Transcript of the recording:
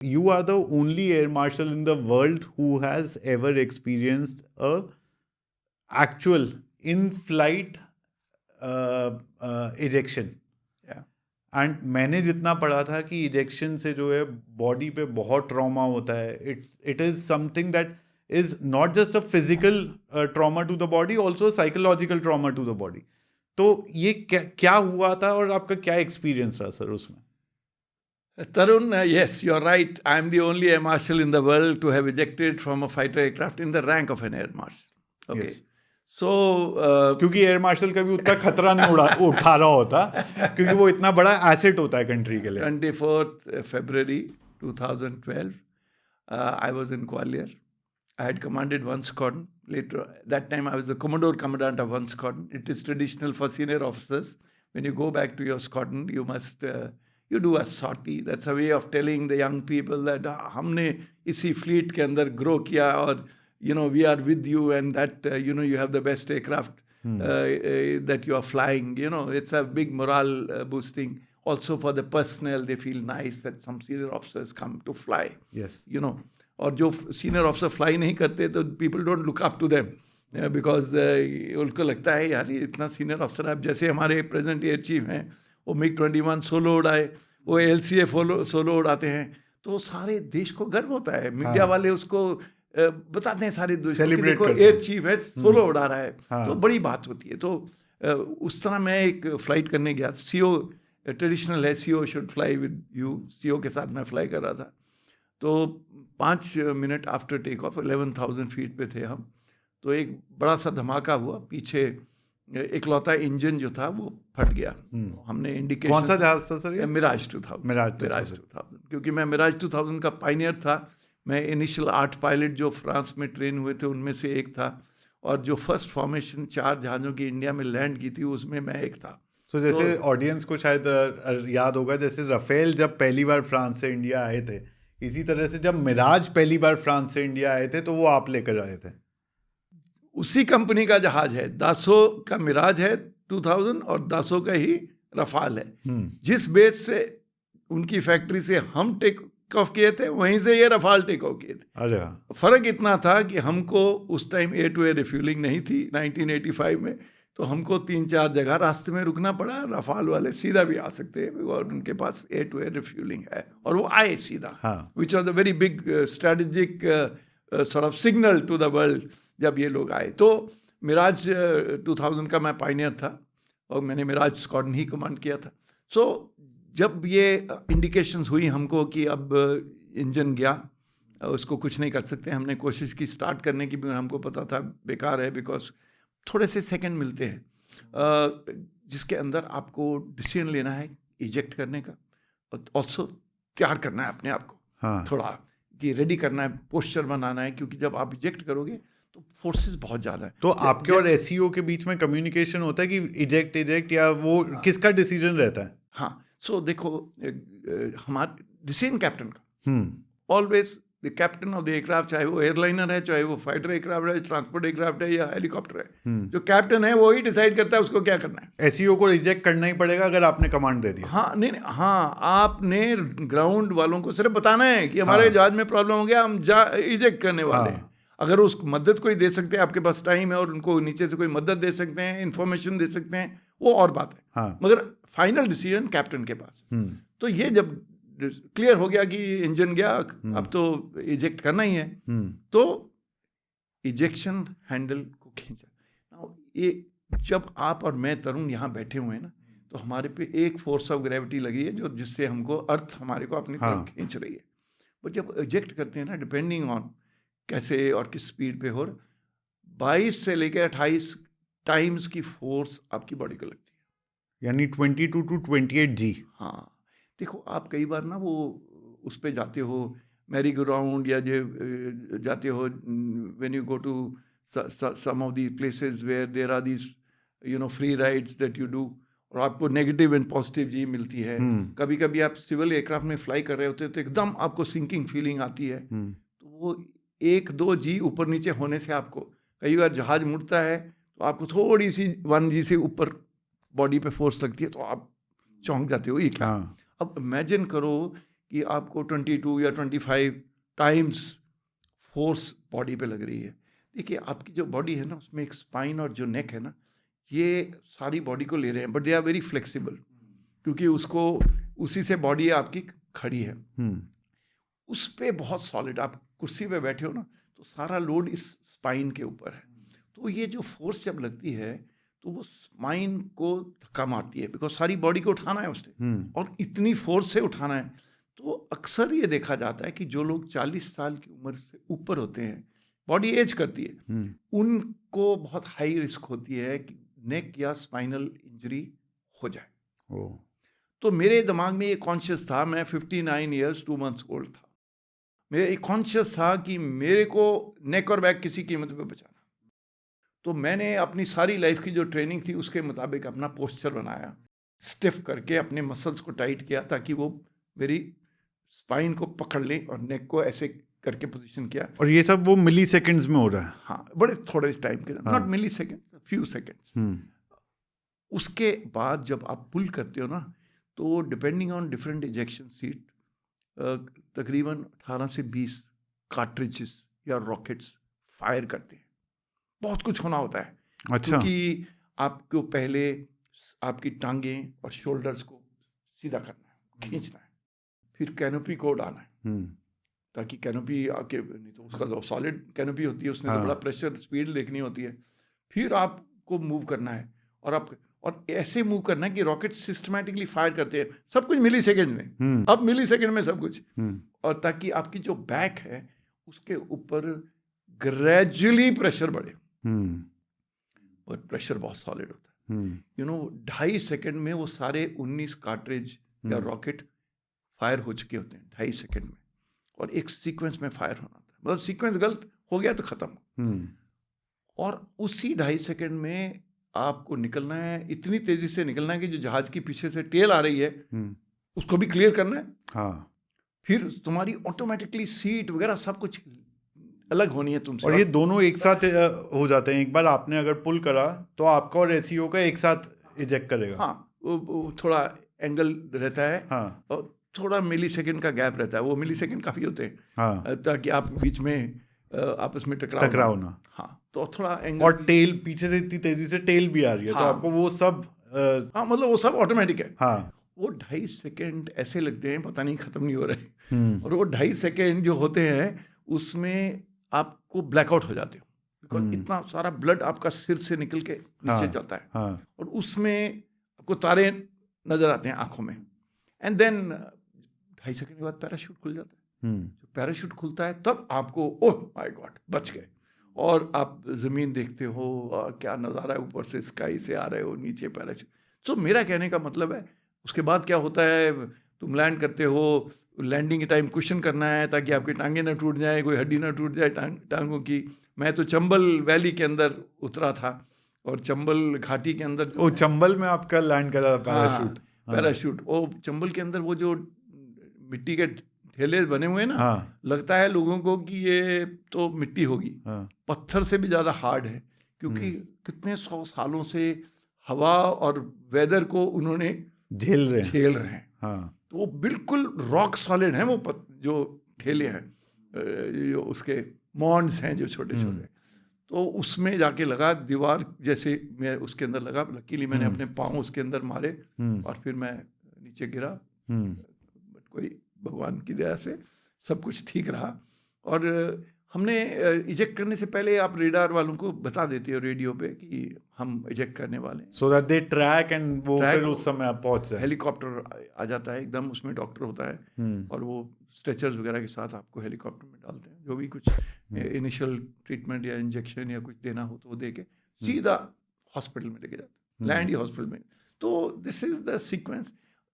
You are the only air marshal in the world who has ever experienced a actual in-flight ejection. Yeah. And मैंने जितना पढ़ा था कि ejection से जो है बॉडी पे बहुत ट्रॉमा होता है. It is something that is not just a physical trauma to the body, also psychological trauma to the body. तो ये क्या हुआ था और आपका क्या एक्सपीरियंस रहा सर उसमें? Tarun, yes, you're right. I'm the only air marshal in the world to have ejected from a fighter aircraft in the rank of an air marshal. Okay. Yes. So, क्योंकि air marshal का भी उतना खतरा नहीं उठा रहा होता, क्योंकि वो इतना बड़ा एसेट होता है कंट्री के लिए. 24th February 2012, I was in Gwalior. I had commanded one squadron. Later, that time I was the commandant of one squadron. It is traditional for senior officers. When you go back to your squadron, you must you do a sortie. That's a way of telling the young people that हमने इसी fleet के अंदर grow किया और we are with you, and that you have the best aircraft that you are flying. It's a big morale boosting. Also for the personnel, they feel nice that some senior officers come to fly. Yes. और जो senior officer fly नहीं करते तो people don't look up to them because उनको लगता है यार ये इतना senior officer है. अब जैसे हमारे present air chief हैं, वो MiG-21 सोलो उड़ाए, वो LCA सोलो उड़ाते हैं, तो सारे देश को गर्व होता है. मीडिया वाले उसको बताते हैं सारे देश को कि देखो एयर चीफ है, सोलो उड़ा रहा है. तो बड़ी बात होती है. तो उस तरह मैं एक फ्लाइट करने गया. CO ट्रेडिशनल है, CO should fly with you. CO के साथ मैं फ्लाई कर रहा था. तो 5 minute after take off 11,000 feet पे थे हम, तो एक बड़ा सा धमाका हुआ. पीछे इकलौता इंजन जो था वो फट गया. हमने इंडिकेशन. कौन सा जहाज था सर ये? मिराज 2000. मिराज 2000. क्योंकि मैं मिराज 2000 का पायनियर था. मैं इनिशियल 8 पायलट जो फ्रांस में ट्रेन हुए थे उनमें से एक था, और जो फर्स्ट फॉर्मेशन 4 जहाज़ों की इंडिया में लैंड की थी उसमें मैं एक था. तो जैसे ऑडियंस को शायद याद होगा, जैसे राफेल जब पहली बार फ्रांस से इंडिया आए थे, इसी तरह से जब मिराज पहली बार फ्रांस से इंडिया आए थे तो वो आप लेकर आए थे. उसी कंपनी का जहाज है. दासो का मिराज है 2000 और दासो का ही रफाल है. जिस बेस से उनकी फैक्ट्री से हम टेक ऑफ किए थे वहीं से ये रफाल टेक ऑफ किए थे. अरे फर्क इतना था कि हमको उस time air to air refuelling नहीं थी 1985 में, तो हमको 3-4 जगह रास्ते में रुकना पड़ा. रफाल वाले सीधा भी आ सकते हैं और उनके पास एयर टू एयर रिफ्यूलिंग है, और वो आए सीधा. Which was a very big strategic sort of signal to the world जब ये लोग आए. तो मिराज 2000 का मैं पायनियर था और मैंने मिराज स्क्वाड्रन ही कमांड किया था. सो जब ये इंडिकेशंस हुई हमको कि अब इंजन गया, उसको कुछ नहीं कर सकते, हमने कोशिश की स्टार्ट करने की, भी हमको पता था बेकार है, बिकॉज थोड़े से सेकंड मिलते हैं जिसके अंदर आपको डिसीजन लेना है इजेक्ट करने का, और ऑल्सो तैयार करना है अपने आप को. थोड़ा कि रेडी करना है, पोस्चर बनाना है, क्योंकि जब आप इजेक्ट करोगे तो फोर्सेस बहुत ज़्यादा है. तो आपके और SEO के बीच में कम्युनिकेशन होता है कि इजेक्ट या वो किसका डिसीजन रहता है? हाँ. सो देखो, हमारे डिसीजन कैप्टन का, always the captain of the aircraft, चाहे वो एयरलाइनर है, चाहे वो फाइटर एयरक्राफ्ट है, ट्रांसपोर्ट एयरक्राफ्ट है या हेलीकॉप्टर है, जो कैप्टन है वो ही डिसाइड करता है उसको क्या करना है. SEO को रिजेक्ट करना ही पड़ेगा अगर आपने कमांड दे दिया. हाँ, नहीं, हाँ, आपने ग्राउंड वालों को सिर्फ बताना है कि हमारे जहाज में प्रॉब्लम हो गया, हम इजेक्ट करने वाले हैं. अगर उस मदद कोई दे सकते हैं, आपके पास टाइम है और उनको नीचे से कोई मदद दे सकते हैं, इन्फॉर्मेशन दे सकते हैं, वो और बात है. मगर फाइनल डिसीजन कैप्टन के पास. तो ये जब क्लियर हो गया कि इंजन गया, अब तो इजेक्ट करना ही है, तो इजेक्शन हैंडल को खींचा. ये जब आप और मैं तरुण यहाँ बैठे हुए हैं ना, तो हमारे पे एक फोर्स ऑफ ग्रेविटी लगी है जो जिससे हमको अर्थ हमारे को अपनी तरफ खींच रही है. बट जब इजेक्ट करते हैं ना, डिपेंडिंग ऑन कैसे और किस स्पीड पे हो, 22 से लेकर 28 टाइम्स की फोर्स आपकी बॉडी को लगती है, यानी 22 to 28 G. हाँ. देखो, आप कई बार ना वो उस पे जाते हो, मैरी गो राउंड या जो जाते हो, when you go to some of the places where there are these free rides that you do, और आपको नेगेटिव एंड पॉजिटिव जी मिलती है. कभी कभी आप सिविल एयरक्राफ्ट में फ्लाई कर रहे होते हो तो एकदम आपको सिंकिंग फीलिंग आती है. तो वो 1-2 G ऊपर नीचे होने से आपको कई बार जहाज मुड़ता है तो आपको थोड़ी सी 1 G से ऊपर बॉडी पे फोर्स लगती है, तो आप चौंक जाते हो, ये क्या. अब इमेजिन करो कि आपको 22 या 25 टाइम्स फोर्स बॉडी पे लग रही है। देखिए आपकी जो बॉडी है ना, उसमें एक स्पाइन और जो नेक है ना, ये सारी बॉडी को ले रहे हैं, but they are very flexible, क्योंकि उसको उसी से बॉडी आपकी खड़ी है। उस पे बहुत सॉलिड, आप कुर्सी पे बैठे हो ना, तो सारा लोड इस स्पाइन के ऊपर है। तो ये जो फोर्स जब लगती है तो वो स्पाइन को धक्का मारती है, बिकॉज सारी बॉडी को उठाना है उसने, और इतनी फोर्स से उठाना है। तो अक्सर ये देखा जाता है कि जो लोग 40 साल की उम्र से ऊपर होते हैं, बॉडी एज करती है, उनको बहुत हाई रिस्क होती है कि नेक या स्पाइनल इंजरी हो जाए। तो मेरे दिमाग में ये कॉन्शियस था, मैं 59 ईयर्स 2 मंथ्स ओल्ड था, मेरा एक कॉन्शियस था कि मेरे को नेक और बैक किसी कीमत पे बचाना। तो मैंने अपनी सारी लाइफ की जो ट्रेनिंग थी उसके मुताबिक अपना पोस्चर बनाया, स्टिफ करके अपने मसल्स को टाइट किया ताकि वो मेरी स्पाइन को पकड़ लें, और नेक को ऐसे करके पोजीशन किया। और ये सब वो मिली सेकेंड्स में हो रहा है? हाँ, बड़े थोड़े टाइम के, not millisecond, few seconds. उसके बाद जब आप पुल करते हो ना, तो depending on different ejection seat, तकरीबन 18 से 20 कार्ट्रिजेस या रॉकेट्स फायर करते हैं। बहुत कुछ होना होता है। अच्छा। क्योंकि आपको पहले आपकी टांगें और शोल्डर्स को सीधा करना है, खींचना है, फिर कैनोपी को उड़ाना है, ताकि कैनोपी आके, नहीं तो उसका जो सॉलिड कैनोपी होती है उसमें तो बड़ा प्रेशर, स्पीड देखनी होती है। फिर आपको मूव करना है, और ऐसे मूव करना है कि रॉकेट सिस्टमैटिकली फायर करते हैं, सब कुछ मिली सेकेंड में। अब मिली सेकेंड में सब कुछ, और ताकि आपकी जो बैक है उसके ऊपर ग्रेजुअली प्रेशर बढ़े, और प्रेशर बहुत सॉलिड होता है। 2.5 सेकेंड में वो सारे 19 कार्ट्रिज या रॉकेट फायर हो चुके होते हैं 2.5 सेकेंड में, और एक सीक्वेंस में फायर होना था। मतलब सीक्वेंस गलत हो गया तो खत्म। और उसी 2.5 सेकेंड में आपको निकलना है, इतनी तेजी से निकलना है कि जो जहाज की पीछे से टेल आ रही है उसको भी क्लियर करना है। हाँ। फिर तुम्हारी ऑटोमेटिकली सीट वगैरह सब कुछ अलग होनी है तुमसे। और ये दोनों एक साथ हो जाते हैं। एक बार आपने अगर पुल करा तो आपका और एसईओ का एक साथ इजेक्ट करेगा? हाँ, वो थोड़ा एंगल रहता है। हाँ। और थोड़ा मिली सेकेंड का गैप रहता है, वो मिली सेकेंड काफ़ी होते हैं। हाँ। ताकि आप बीच में आपस में टकराव ना। हाँ, तो थोड़ा एंगल, और टेल पीछे से इतनी तेजी से टेल भी आ रही है। हाँ। तो आपको वो सब हाँ, मतलब वो सब ऑटोमेटिक है। हाँ। वो 2.5 सेकेंड ऐसे लगते हैं पता नहीं खत्म नहीं हो रहे। और वो 2.5 सेकेंड जो होते हैं उसमें आपको ब्लैकआउट हो जाते हो, बिकॉज इतना सारा ब्लड आपका सिर से निकल के नीचे जाता है। हाँ। और उसमें आपको तारे नजर आते हैं आंखों में। एंड देन 2.5 सेकेंड के बाद पैराशूट खुल जाता है। जब पैराशूट खुलता है तब आपको ओह माय गॉड बच गए, और आप जमीन देखते हो और क्या नज़ारा है, ऊपर से स्काई से आ रहे हो, नीचे पैराशूट। सो मेरा कहने का मतलब है उसके बाद क्या होता है, तुम लैंड करते हो, लैंडिंग के टाइम कुशन करना है ताकि आपकी टांगें ना टूट जाए, कोई हड्डी ना टूट जाए टांगों की। मैं तो चंबल वैली के अंदर उतरा था, और चंबल घाटी के अंदर, ओ चंबल में आपका लैंड करा पैराशूट? हाँ, पैराशूट। वो चंबल के अंदर वो जो मिट्टी के ठेले बने हुए हैं ना, हाँ। लगता है लोगों को कि ये तो मिट्टी होगी। हाँ। पत्थर से भी ज़्यादा हार्ड है, क्योंकि कितने 100 सालों से हवा और वेदर को उन्होंने झेल रहे हैं। हाँ। तो वो बिल्कुल रॉक सॉलिड हैं, वो जो ठेले हैं, जो उसके मॉन्ड्स हैं जो छोटे छोटे, तो उसमें जाके लगा दीवार जैसे, मैं उसके अंदर लगा। लकीली मैंने अपने पाँव उसके अंदर मारे, और फिर मैं नीचे गिरा। बट कोई भगवान की दया से सब कुछ ठीक रहा। और हमने इजेक्ट करने से पहले आप रेडार वालों को बता देते हो रेडियो पे कि हम इजेक्ट करने वाले हैं, so that they track and वो फिर उस समय आप पहुंच जाए। हेलीकॉप्टर आ जाता है एकदम, उसमें डॉक्टर होता है, और वो स्ट्रेचर्स वगैरह के साथ आपको हेलीकॉप्टर में डालते हैं। जो भी कुछ इनिशियल ट्रीटमेंट या इंजेक्शन या कुछ देना हो तो वो दे के सीधा हॉस्पिटल में लेके जाते हैं, लैंड ही हॉस्पिटल में। तो दिस इज द सीक्वेंस।